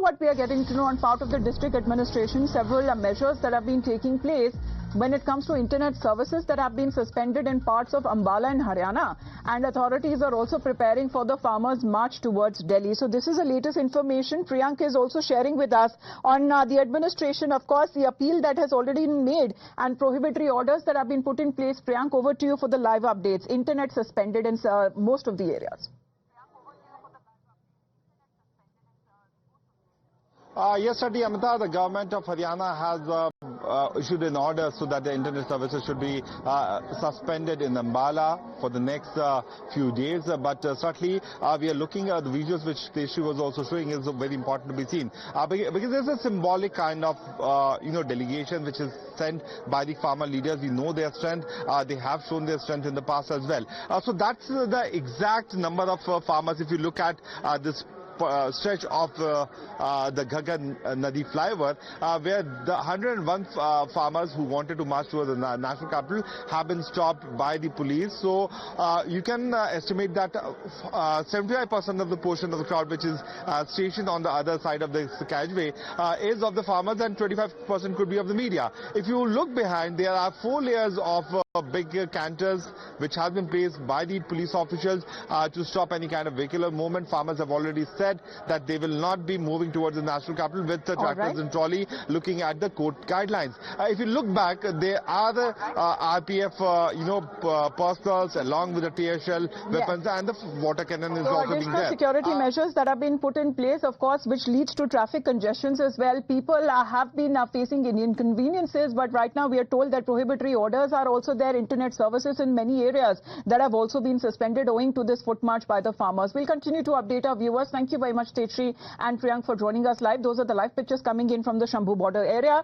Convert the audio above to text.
what we are getting to know on part of the district administration, several measures that have been taking place when it comes to internet services that have been suspended in parts of Ambala and Haryana, and authorities are also preparing for the farmers' march towards Delhi. So this is the latest information. Priyank is also sharing with us on the administration, of course, the appeal that has already been made and prohibitory orders that have been put in place. Priyank, over to you for the live updates. Internet suspended in most of the areas. Yes, Amita, the government of Haryana has issued an order so that the internet services should be suspended in Ambala for the next few days. But certainly, we are looking at the visuals which Teshi was also showing is very important to be seen. Because there's a symbolic kind of, delegation which is sent by the farmer leaders. We know their strength. They have shown their strength in the past as well. So that's the exact number of farmers. If you look at this stretch of the Ghaggar Nadi flyover, where the 101 farmers who wanted to march towards the national capital have been stopped by the police. So you can estimate that 75% of the portion of the crowd which is stationed on the other side of the carriageway is of the farmers, and 25% could be of the media. If you look behind, there are 4 layers of big canters which have been placed by the police officials to stop any kind of vehicular movement. Farmers have already said that they will not be moving towards the national capital with the tractors and trolley, looking at the court guidelines. If you look back, there are the RPF, personals along with the TSL weapons, and the water cannon is also being there. Security measures that have been put in place, of course, which leads to traffic congestions as well. People have been facing inconveniences, but right now we are told that prohibitory orders are also there. Internet services in many areas that have also been suspended owing to this foot march by the farmers. We'll continue to update our viewers. Thank you very much, Teshi and Priyank, for joining us live. Those are the live pictures coming in from the Shambhu border area.